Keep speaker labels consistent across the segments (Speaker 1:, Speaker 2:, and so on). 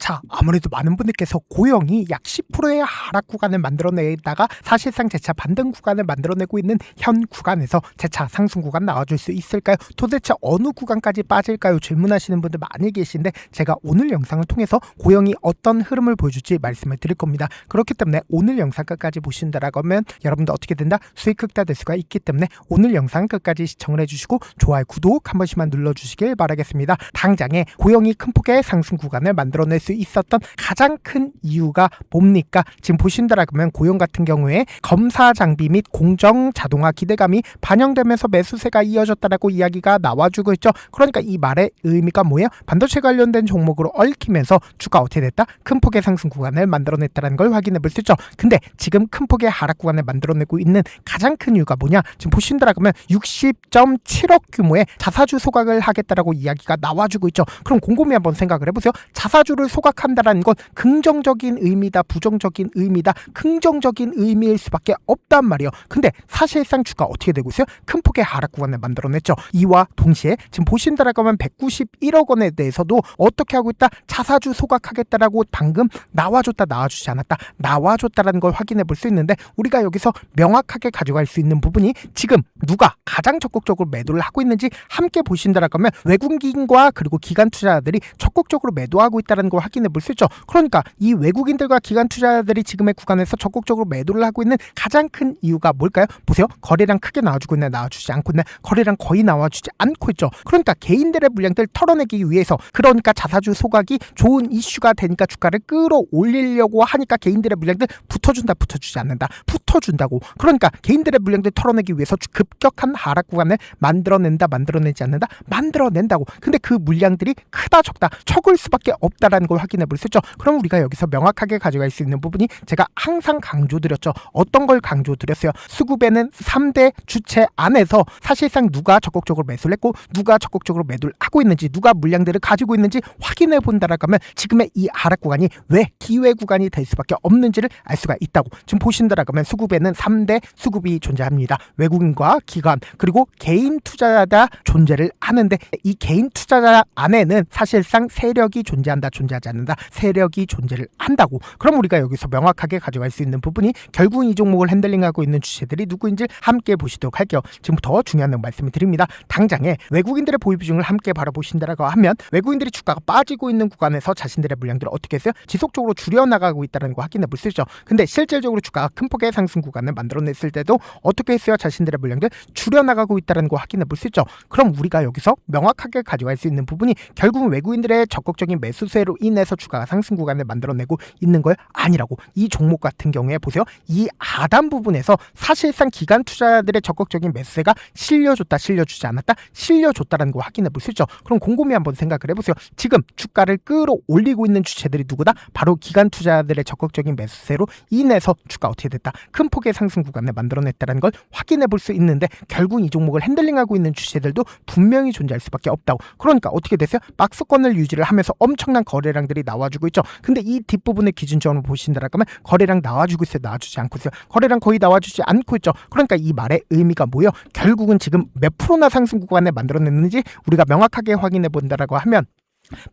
Speaker 1: 자, 아무래도 많은 분들께서 고영이 약 10%의 하락 구간을 만들어내다가 사실상 재차 반등 구간을 만들어내고 있는 현 구간에서 재차 상승 구간 나와줄 수 있을까요? 도대체 어느 구간까지 빠질까요? 질문하시는 분들 많이 계신데 제가 오늘 영상을 통해서 고영이 어떤 흐름을 보여줄지 말씀을 드릴 겁니다. 그렇기 때문에 오늘 영상 끝까지 보신다라고 하면 여러분들 어떻게 된다? 수익 극대화 될 수가 있기 때문에 오늘 영상 끝까지 시청을 해주시고 좋아요, 구독 한 번씩만 눌러주시길 바라겠습니다. 당장에 고영이 큰 폭의 상승 구간을 만들어낼 수 있었던 가장 큰 이유가 뭡니까? 지금 보신다라고 하면 고영 같은 경우에 검사 장비 및 공정 자동화 기대감이 반영되면서 매수세가 이어졌다라고 이야기가 나와주고 있죠. 그러니까 이 말의 의미가 뭐예요? 반도체 관련된 종목으로 얽히면서 주가 어떻게 됐다? 큰 폭의 상승 구간을 만들어냈다는 걸 확인해 볼 수 있죠. 근데 지금 큰 폭의 하락 구간을 만들어내고 있는 가장 큰 이유가 뭐냐? 지금 보신다라고 하면 60.7억 규모의 자사주 소각을 하겠다라고 이야기가 나와주고 있죠. 그럼 곰곰이 한번 생각을 해보세요. 자사주를 소각한다라는 건 긍정적인 의미다, 부정적인 의미다, 긍정적인 의미일 수밖에 없단 말이에요. 근데 사실상 주가 어떻게 되고 있어요? 큰 폭의 하락 구간을 만들어냈죠. 이와 동시에 지금 보신다라고 하면 191억 원에 대해서도 어떻게 하고 있다? 자사주 소각하겠다라고 방금 나와주지 않았다. 나와줬다라는 걸 확인해 볼 수 있는데 우리가 여기서 명확하게 가져갈 수 있는 부분이 지금 누가 가장 적극적으로 매도를 하고 있는지 함께 보신다라고 하면 외국인과 그리고 기관 투자자들이 적극적으로 매도하고 있다는 걸 확인해 볼 수 있죠. 그러니까 이 외국인들과 기관 투자자들이 지금의 구간에서 적극적으로 매도를 하고 있는 가장 큰 이유가 뭘까요? 보세요. 거래량 크게 나와주고 있나 나와주지 않고 있나? 거래량 거의 나와주지 않고 있죠. 그러니까 개인들의 물량들 털어내기 위해서 그러니까 자사주 소각이 좋은 이슈가 되니까 주가를 끌어올리려고 하니까 개인들의 물량들 붙어준다, 붙어주지 않는다, 붙어준다고. 그러니까 개인들의 물량들 털어내기 위해서 급격한 하락 구간을 만들어낸다, 만들어내지 않는다, 만들어낸다고. 근데 그 물량들이 크다 적다 적을 수밖에 없다라는 걸 확인해 볼 수 있죠. 그럼 우리가 여기서 명확하게 가져갈 수 있는 부분이 제가 항상 강조드렸죠. 어떤 걸 강조드렸어요? 수급에는 3대 주체 안에서 사실상 누가 적극적으로 매수를 했고 누가 적극적으로 매도를 하고 있는지 누가 물량들을 가지고 있는지 확인해 본다라고 하면 지금의 이 하락 구간이 왜 기회 구간이 될 수밖에 없는지를 알 수가 있다고. 지금 보신다라고 하면 수급에는 3대 수급이 존재합니다. 외국인과 기관 그리고 개인 투자자 존재를 하는데 이 개인 투자자 안에는 사실상 세력이 존재한다, 존재하지 않는다, 세력이 존재를 한다고. 그럼 우리가 여기서 명확하게 가져갈 수 있는 부분이 결국 이 종목을 핸들링하고 있는 주체들이 누구인지 함께 보시도록 할게요. 지금부터 중요한 말씀을 드립니다. 당장에 외국인들의 보유 비중을 함께 바라보신다라고 하면 외국인들이 주가가 빠지고 있는 구간에서 자신들의 물량들을 어떻게 했어요? 지속적으로 줄여나가고 있다는 거 확인해 볼 수 있죠. 근데 실질적으로 주가가 큰 폭의 상승 구간을 만들어냈을 때도 어떻게 했어요? 자신들의 물량들 줄여나가고 있다는 거 확인해 볼 수 있죠. 그럼 우리가 여기서 명확하게 가져갈 수 있는 부분이 결국은 외국인들의 적극적인 매수세로 인해서 주가가 상승 구간을 만들어내고 있는 걸 아니라고. 이 종목 같은 경우에 보세요. 이 하단 부분에서 사실상 기관 투자자들의 적극적인 매수세가 실려줬다, 실려주지 않았다, 실려줬다라는 거 확인해 볼 수 있죠. 그럼 곰곰이 한번 생각을 해보세요. 지금 주가를 끌어올리고 있는 주체들이 누구다? 바로 기관 투자자들의 적극적인 매수세로 인해서 주가 어떻게 됐다? 큰 폭의 상승 구간을 만들어냈다는 걸 확인해 볼 수 있는데 결국 이 종목을 핸들링하고 있는 주체들도 분명히 존재할 수밖에 없다고. 그러니까 어떻게 됐어요? 박스권을 유지를 하면서 엄청난 거래량들이 나와주고 있죠. 근데 이 뒷부분을 기준점으로 보신다라고 하면 거래량 나와주고 있어요? 나와주지 않고 있어요? 거래량 거의 나와주지 않고 있죠. 그러니까 이 말의 의미가 뭐예요? 결국은 지금 몇 프로나 상승 구간을 만들어냈는지 우리가 명확하게 확인해 본다라고 하면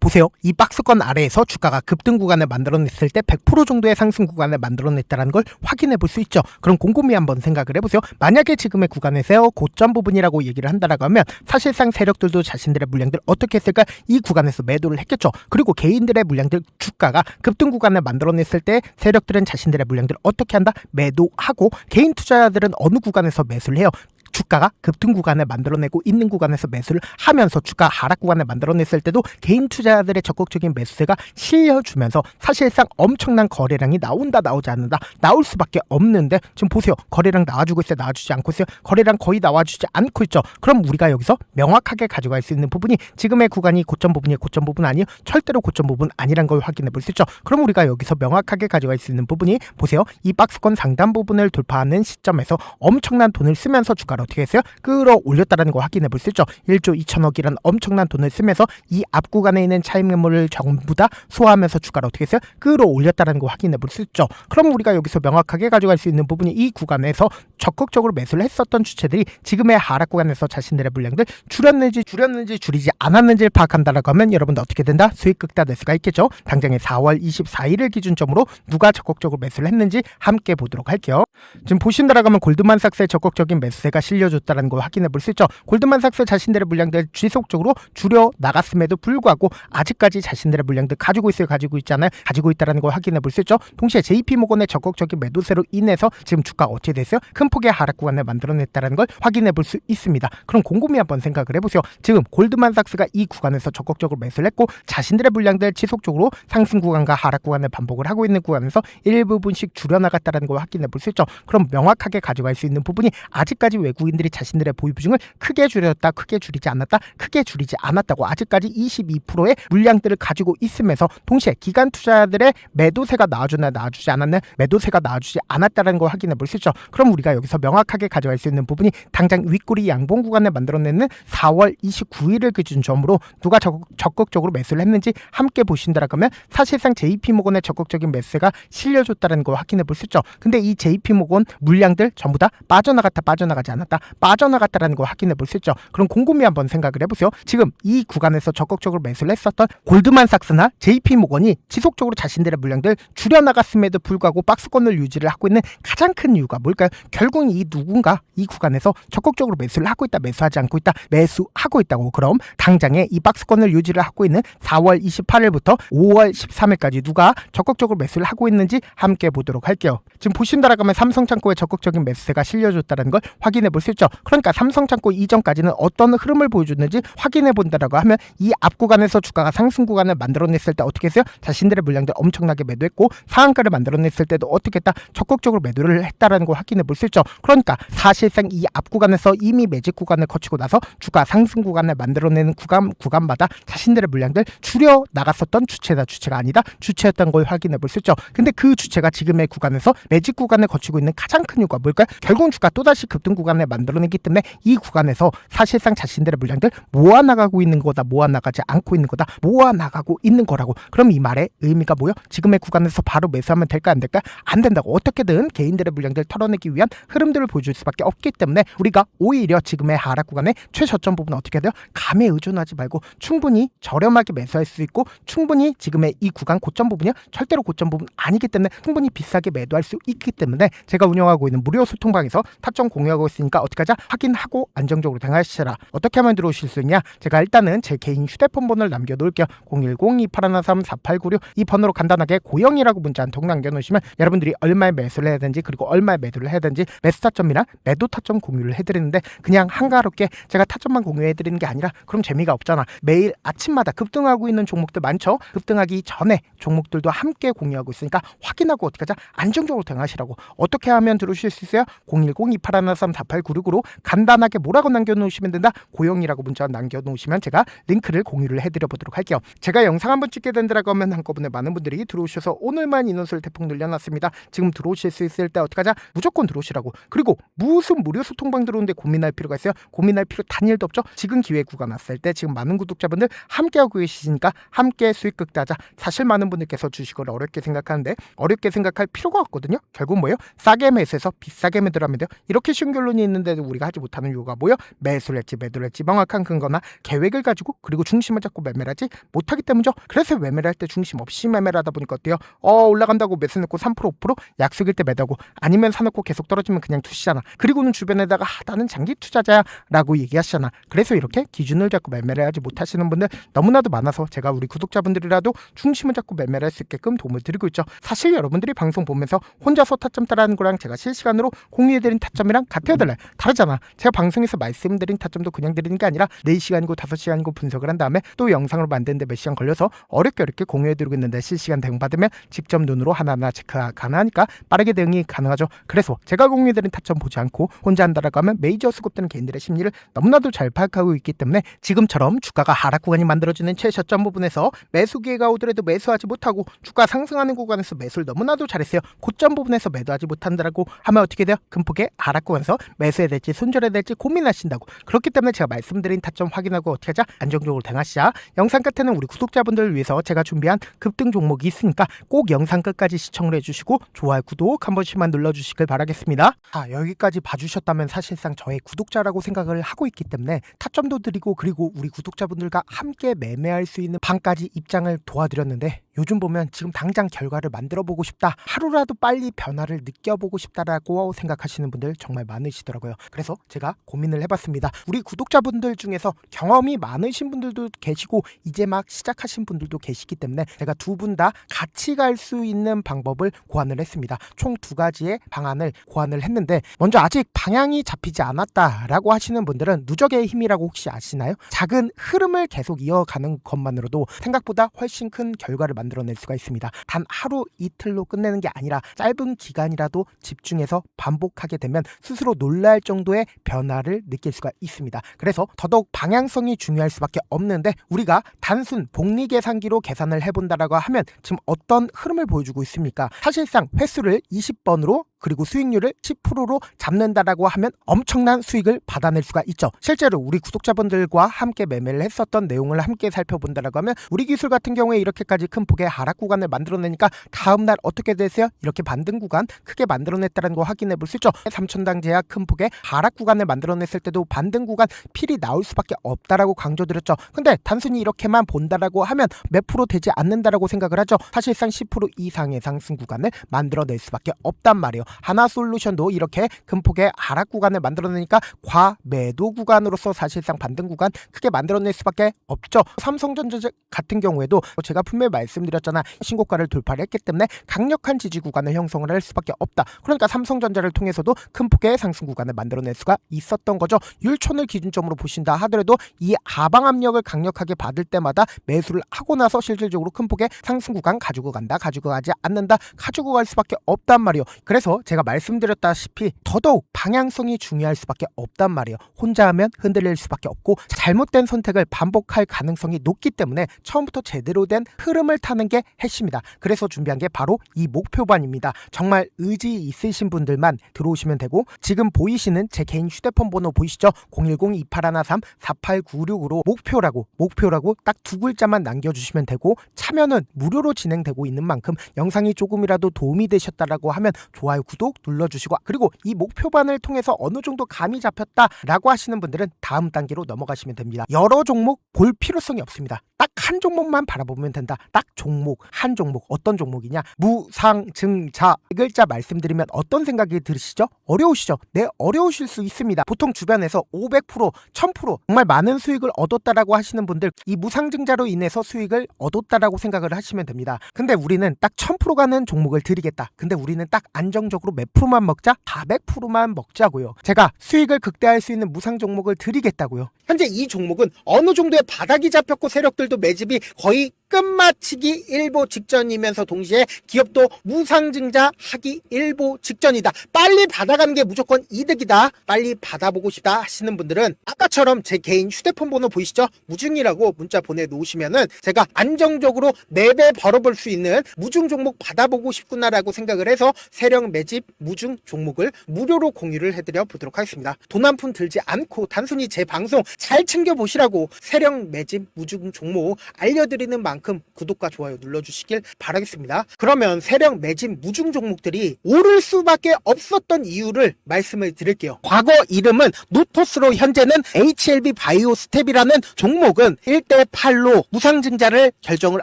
Speaker 1: 보세요. 이 박스권 아래에서 주가가 급등 구간을 만들어냈을 때 100% 정도의 상승 구간을 만들어냈다는 걸 확인해 볼 수 있죠. 그럼 곰곰이 한번 생각을 해보세요. 만약에 지금의 구간에서 고점 부분이라고 얘기를 한다라고 하면 사실상 세력들도 자신들의 물량들 어떻게 했을까? 이 구간에서 매도를 했겠죠. 그리고 개인들의 물량들 주가가 급등 구간을 만들어냈을 때 세력들은 자신들의 물량들 어떻게 한다? 매도하고 개인 투자자들은 어느 구간에서 매수를 해요? 주가가 급등 구간을 만들어내고 있는 구간에서 매수를 하면서 주가 하락 구간을 만들어냈을 때도 개인 투자자들의 적극적인 매수세가 실려주면서 사실상 엄청난 거래량이 나온다, 나오지 않는다, 나올 수밖에 없는데 지금 보세요. 거래량 나와주고 있어요? 나와주지 않고 있어요? 거래량 거의 나와주지 않고 있죠. 그럼 우리가 여기서 명확하게 가져갈 수 있는 부분이 지금의 구간이 고점 부분이 고점 부분 아니에요? 절대로 고점 부분 아니란 걸 확인해 볼 수 있죠. 그럼 우리가 여기서 명확하게 가져갈 수 있는 부분이 보세요. 이 박스권 상단 부분을 돌파하는 시점에서 엄청난 돈을 쓰면서 주가를 주가를 어떻게 했어요? 끌어올렸다는 거 확인해 볼 수 있죠. 1조 2천억이란 엄청난 돈을 쓰면서 이 앞 구간에 있는 차익 매물을 전부 다 소화하면서 주가를 어떻게 했어요? 끌어올렸다는 거 확인해 볼 수 있죠. 그럼 우리가 여기서 명확하게 가져갈 수 있는 부분이 이 구간에서 적극적으로 매수를 했었던 주체들이 지금의 하락 구간에서 자신들의 물량들 줄였는지 줄이지 않았는지를 파악한다라고 하면 여러분들 어떻게 된다? 수익 극대화될 수가 있겠죠. 당장의 4월 24일을 기준점으로 누가 적극적으로 매수를 했는지 함께 보도록 할게요. 지금 보신다라고 하면 골드만삭스의 적극적인 매수세가 실려줬다는 걸 확인해 볼 수 있죠. 골드만삭스 자신들의 물량들 지속적으로 줄여 나갔음에도 불구하고 아직까지 자신들의 물량들 가지고 있잖아요. 가지고 있다는 걸 확인해 볼 수 있죠. 동시에 JP모건의 적극적인 매도세로 인해서 지금 주가가 어떻게 됐어요? 큰 폭의 하락 구간을 만들어냈다는 걸 확인해 볼 수 있습니다. 그럼 곰곰이 한번 생각을 해보세요. 지금 골드만삭스가 이 구간에서 적극적으로 매수를 했고 자신들의 물량들 지속적으로 상승 구간과 하락 구간을 반복을 하고 있는 구간에서 일부분씩 줄여나갔다는 걸 확인해 볼 수 있죠. 그럼 명확하게 가져갈 수 있는 부분이 아직까지 외국인들이 자신들의 보유 비중을 크게 줄였다, 크게 줄이지 않았다, 크게 줄이지 않았다고 아직까지 22%의 물량들을 가지고 있으면서 동시에 기관 투자들의 매도세가 나와주나 나와주지 않았나, 매도세가 나와주지 않았다는 걸 확인해 볼 수 있죠. 그럼 우리가 여기서 명확하게 가져갈 수 있는 부분이 당장 윗꼬리 양봉 구간을 만들어내는 4월 29일을 기준점으로 누가 적극적으로 매수를 했는지 함께 보신다라고 하면 사실상 JP모건의 적극적인 매수가 실려줬다는 걸 확인해 볼 수 있죠. 근데 이 JP모건 물량들 전부 다 빠져나갔다, 빠져나가지 않았다, 빠져나갔다라는 걸 확인해 볼 수 있죠. 그럼 곰곰이 한번 생각을 해보세요. 지금 이 구간에서 적극적으로 매수를 했었던 골드만삭스나 JP모건이 지속적으로 자신들의 물량들 줄여나갔음에도 불구하고 박스권을 유지를 하고 있는 가장 큰 이유가 뭘까요? 결국 이 누군가 이 구간에서 적극적으로 매수를 하고 있다, 매수하지 않고 있다, 매수하고 있다고. 그럼 당장에 이 박스권을 유지를 하고 있는 4월 28일부터 5월 13일까지 누가 적극적으로 매수를 하고 있는지 함께 보도록 할게요. 지금 보신다라고 하면 삼성창고의 적극적인 매수세가 실려줬다는 걸 확인해 볼 수 있죠. 그러니까 삼성창고 이전까지는 어떤 흐름을 보여줬는지 확인해 본다라고 하면 이 앞 구간에서 주가가 상승 구간을 만들어냈을 때 어떻게 했어요? 자신들의 물량들 엄청나게 매도했고 상한가를 만들어냈을 때도 어떻게 했다? 적극적으로 매도를 했다라는 걸 확인해 볼 수 있죠. 그러니까 사실상 이 앞 구간에서 이미 매직 구간을 거치고 나서 주가 상승 구간을 만들어내는 구간마다 자신들의 물량들 줄여 나갔었던 주체가 아니다, 주체였던 걸 확인해 볼 수 있죠. 근데 그 주체가 지금의 구간에서 매직 구간을 거치고 있는 가장 큰 이유가 뭘까요? 결국은 주가 또다시 급등 구간을 만들어내기 때문에 이 구간에서 사실상 자신들의 물량들 모아나가고 있는 거다, 모아나가지 않고 있는 거다, 모아나가고 있는 거라고. 그럼 이 말의 의미가 뭐예요? 지금의 구간에서 바로 매수하면 될까, 안 될까? 안 된다고. 어떻게든 개인들의 물량들 털어내기 위한 흐름들을 보여줄 수밖에 없기 때문에 우리가 오히려 지금의 하락 구간의 최저점 부분은 어떻게 해야 돼요? 감에 의존하지 말고 충분히 저렴하게 매수할 수 있고 충분히 지금의 이 구간 고점 부분이요, 절대로 고점 부분 아니기 때문에 충분히 비싸게 매도할 수 있기 때문에 제가 운영하고 있는 무료 소통방에서 타점 공유하고 있으니까 어떻게 하자? 확인하고 안정적으로 대응하시라. 어떻게 하면 들어오실 수 있냐? 제가 일단은 제 개인 휴대폰 번호를 남겨놓을게요. 010-2813-4896 이 번호로 간단하게 고영이라고 문자 한 통 남겨놓으시면 여러분들이 얼마에 매수를 해야 되는지 그리고 얼마에 매도를 해야 되는지 매수 타점이랑 매도 타점 공유를 해드리는데 그냥 한가롭게 제가 타점만 공유해드리는 게 아니라 그럼 재미가 없잖아. 매일 아침마다 급등하고 있는 종목들 많죠? 급등하기 전에 종목들도 함께 공유하고 있으니까 확인하고 어떻게 하자? 안정적으로 대응하시라고. 어떻게 하면 들어오실 수 있어요? 010-2813-4896으로 간단하게 뭐라고 남겨놓으시면 된다? 고영이라고 문자 남겨놓으시면 제가 링크를 공유를 해드려 보도록 할게요. 제가 영상 한번 찍게 된다라고 하면 한꺼번에 많은 분들이 들어오셔서 오늘만 인원수를 대폭 늘려놨습니다. 지금 들어오실 수 있을 때 어떻게 하자? 무조건 들어오시라고. 그리고 무슨 무료 소통방 들어오는데 고민할 필요가 있어요? 고민할 필요 단일도 없죠. 지금 기회 구간 왔을 때 지금 많은 구독자분들 함께하고 계시니까 함께 수익 극대화하자. 사실 많은 분들께서 주식을 어렵게 생각하는데 어렵게 생각할 필요가 없거든요. 결국 뭐예요? 싸게 매수해서 비싸게 매도를 하면 돼요. 이렇게 쉬운 결론이 있는데도 우리가 하지 못하는 이유가 뭐예요? 매수를 했지 매도를 했지 명확한 근거나 계획을 가지고 그리고 중심을 잡고 매매를 하지 못하기 때문이죠. 그래서 매매를 할 때 중심 없이 매매를 하다 보니까 어때요? 올라간다고 매수 넣고 3% 5% 약속일 때 매도하고 아니면 사놓고 계속 떨어지면 그냥 투시잖아. 그리고는 주변에다가 나는 장기 투자자야 라고 얘기하시잖아. 그래서 이렇게 기준을 잡고 매매를 하지 못하시는 분들 너무나도 많아서 제가 우리 구독자분들이라도 중심을 잡고 매매를 할 수 있게끔 도움을 드리고 있죠. 사실 여러분들이 방송 보면서 혼자서 타점 따라하는 거랑 제가 실시간으로 공유해드린 타점이랑 같아요, 달라요? 다르잖아. 제가 방송에서 말씀드린 타점도 그냥 드리는 게 아니라 4시간이고 5시간이고 분석을 한 다음에 또 영상으로 만드는데 몇 시간 걸려서 어렵게 대응해드리고 있는데 실시간 대응 받으면 직접 눈으로 하나하나 체크가 가능하니까 빠르게 대응이 가능하죠. 그래서 제가 공유해드린 타점 보지 않고 혼자 한다라고 하면 메이저 수급되는 개인들의 심리를 너무나도 잘 파악하고 있기 때문에 지금처럼 주가가 하락 구간이 만들어지는 최저점 부분에서 매수 기회가 오더라도 매수하지 못하고 주가 상승하는 구간에서 매수를 너무나도 잘했어요. 고점 부분에서 매도하지 못한다라고 하면 어떻게 돼요? 큰 폭의 하락 구간에서 매수해야 될지 손절해야 될지 고민하신다고. 그렇기 때문에 제가 말씀드린 타점 확인하고 어떻게 하자? 안정적으로 대응하시자. 영상 끝에는 우리 구독자분들을 위해서 제가 준비한 급등 종목이 있으니까 꼭 영상 끝까지 시청을 해주시고 좋아요, 구독 한 번씩만 눌러주시길 바라겠습니다. 여기까지 봐주셨다면 사실상 저의 구독자라고 생각을 하고 있기 때문에 타점도 드리고 그리고 우리 구독자분들과 함께 매매할 수 있는 방까지 입장을 도와드렸는데, 요즘 보면 지금 당장 결과를 만들어 보고 싶다, 하루라도 빨리 변화를 느껴보고 싶다라고 생각하시는 분들 정말 많으시더라고요. 그래서 제가 고민을 해봤습니다. 우리 구독자분들 중에서 경험이 많으신 분들도 계시고 이제 막 시작하신 분들도 계시기 때문에 제가 두 분 다 같이 갈 수 있는 방법을 고안을 했습니다. 총 2가지의 방안을 고안을 했는데, 먼저 아직 방향이 잡히지 않았다라고 하시는 분들은 누적의 힘이라고 혹시 아시나요? 작은 흐름을 계속 이어가는 것만으로도 생각보다 훨씬 큰 결과를 만들어낼 수가 있습니다. 단 하루 이틀로 끝내는 게 아니라 짧은 기간이라도 집중해서 반복하게 되면 스스로 놀랄 정도의 변화를 느낄 수가 있습니다. 그래서 더더욱 방향성이 중요할 수밖에 없는데, 우리가 단순 복리계산기로 계산을 해본다라고 하면 지금 어떤 흐름을 보여주고 있습니까? 사실상 횟수를 20번으로 그리고 수익률을 10%로 잡는다라고 하면 엄청난 수익을 받아낼 수가 있죠. 실제로 우리 구독자분들과 함께 매매를 했었던 내용을 함께 살펴본다라고 하면 우리 기술 같은 경우에 이렇게까지 큰 폭의 하락 구간을 만들어내니까 다음날 어떻게 되세요? 이렇게 반등 구간 크게 만들어냈다는 거 확인해 볼 수 있죠. 3천당 제약 큰 폭의 하락 구간을 만들어냈을 때도 반등 구간 필이 나올 수밖에 없다라고 강조드렸죠. 근데 단순히 이렇게만 본다라고 하면 몇 프로 되지 않는다라고 생각을 하죠. 사실상 10% 이상의 상승 구간을 만들어낼 수밖에 없단 말이에요. 하나솔루션도 이렇게 큰 폭의 하락 구간을 만들어내니까 과매도 구간으로서 사실상 반등 구간 크게 만들어낼 수밖에 없죠. 삼성전자 같은 경우에도 제가 분명히 말씀드렸잖아, 신고가를 돌파를 했기 때문에 강력한 지지 구간을 형성을 할 수밖에 없다. 그러니까 삼성전자를 통해서도 큰 폭의 상승 구간을 만들어낼 수가 있었던 거죠. 율촌을 기준점으로 보신다 하더라도 이 하방 압력을 강력하게 받을 때마다 매수를 하고 나서 실질적으로 큰 폭의 상승 구간 가지고 간다, 가지고 가지 않는다, 가지고 갈 수밖에 없단 말이에요. 그래서 제가 말씀드렸다시피 더더욱 방향성이 중요할 수밖에 없단 말이에요. 혼자 하면 흔들릴 수밖에 없고 잘못된 선택을 반복할 가능성이 높기 때문에 처음부터 제대로 된 흐름을 타는 게 핵심이다. 그래서 준비한 게 바로 이 목표반입니다. 정말 의지 있으신 분들만 들어오시면 되고, 지금 보이시는 제 개인 휴대폰 번호 보이시죠? 010-2813-4896으로 목표라고 딱 2글자만 남겨주시면 되고, 참여는 무료로 진행되고 있는 만큼 영상이 조금이라도 도움이 되셨다라고 하면 좋아요, 구독 눌러주시고, 그리고 이 목표반을 통해서 어느 정도 감이 잡혔다라고 하시는 분들은 다음 단계로 넘어가시면 됩니다. 여러 종목 볼 필요성이 없습니다. 딱 한 종목만 바라보면 된다. 딱 종목, 한 종목. 어떤 종목이냐? 무상증자. 이 글자 말씀드리면 어떤 생각이 들으시죠? 어려우시죠? 네, 어려우실 수 있습니다. 보통 주변에서 500%, 1000% 정말 많은 수익을 얻었다라고 하시는 분들, 이 무상증자로 인해서 수익을 얻었다라고 생각을 하시면 됩니다. 근데 우리는 딱 1000% 가는 종목을 드리겠다. 근데 우리는 딱 안정적으로 몇 프로만 먹자? 400%만 먹자고요. 제가 수익을 극대화할 수 있는 무상 종목을 드리겠다고요. 현재 이 종목은 어느 정도의 바닥이 잡혔고 세력들도 매집이 거의 끝마치기 일보 직전이면서 동시에 기업도 무상증자하기 일보 직전이다. 빨리 받아가는 게 무조건 이득이다. 빨리 받아보고 싶다 하시는 분들은 아까처럼 제 개인 휴대폰 번호 보이시죠? 무중이라고 문자 보내놓으시면은 제가 안정적으로 4배 벌어볼 수 있는 무중 종목 받아보고 싶구나라고 생각을 해서 세력 매집 무중 종목을 무료로 공유를 해드려 보도록 하겠습니다. 돈 한 푼 들지 않고 단순히 제 방송 잘 챙겨보시라고 세력 매집 무중 종목 알려드리는 만큼 구독과 좋아요 눌러주시길 바라겠습니다. 그러면 세력 매집 무중 종목들이 오를 수밖에 없었던 이유를 말씀을 드릴게요. 과거 이름은 노토스로 현재는 HLB 바이오스텝이라는 종목은 1대8로 무상증자를 결정을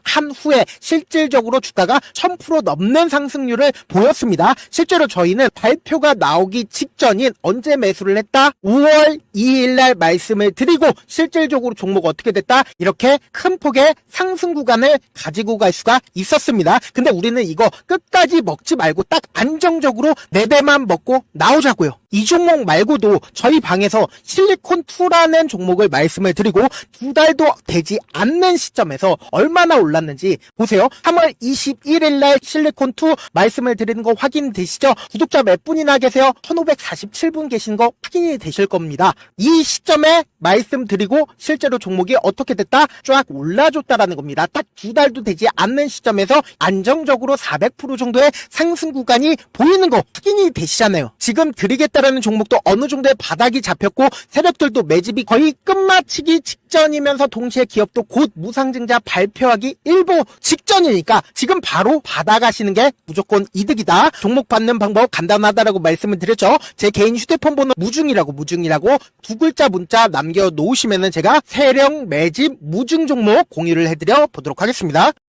Speaker 1: 한 후에 실질적으로 주가가 1000% 넘는 상승률을 보였습니다. 실제로 저희는 발표가 나오기 직전인 언제 매수를 했다? 5월 2일날 말씀을 드리고 실질적으로 종목 어떻게 됐다? 이렇게 큰 폭의 상승 구간을 가지고 갈 수가 있었습니다. 근데 우리는 이거 끝까지 먹지 말고 딱 안정적으로 4배만 먹고 나오자고요. 이 종목 말고도 저희 방에서 실리콘2라는 종목을 말씀을 드리고 2달도 되지 않는 시점에서 얼마나 올랐는지 보세요. 3월 21일날 실리콘2 말씀을 드리는 거 확인되시죠? 구독자 몇 분이나 계세요? 1547분 계신 거 확인이 되실 겁니다. 이 시점에 말씀드리고 실제로 종목이 어떻게 됐다? 쫙 올라줬다라는 겁니다. 딱 2달도 되지 않는 시점에서 안정적으로 400% 정도의 상승 구간이 보이는 거 확인이 되시잖아요. 지금 드리겠다 있다라는 종목도 어느 정도의 바닥이 잡혔고 세력들도 매집이 거의 끝마치기 직전이면서 동시에 기업도 곧 무상증자 발표하기 일보 직전이니까 지금 바로 받아가시는 게 무조건 이득이다. 종목 받는 방법 간단하다라고 말씀을 드렸죠. 제 개인 휴대폰 번호 무중이라고 두 글자 문자 남겨놓으시면은 제가 세력 매집 무중 종목 공유를 해드려 보도록 하겠습니다.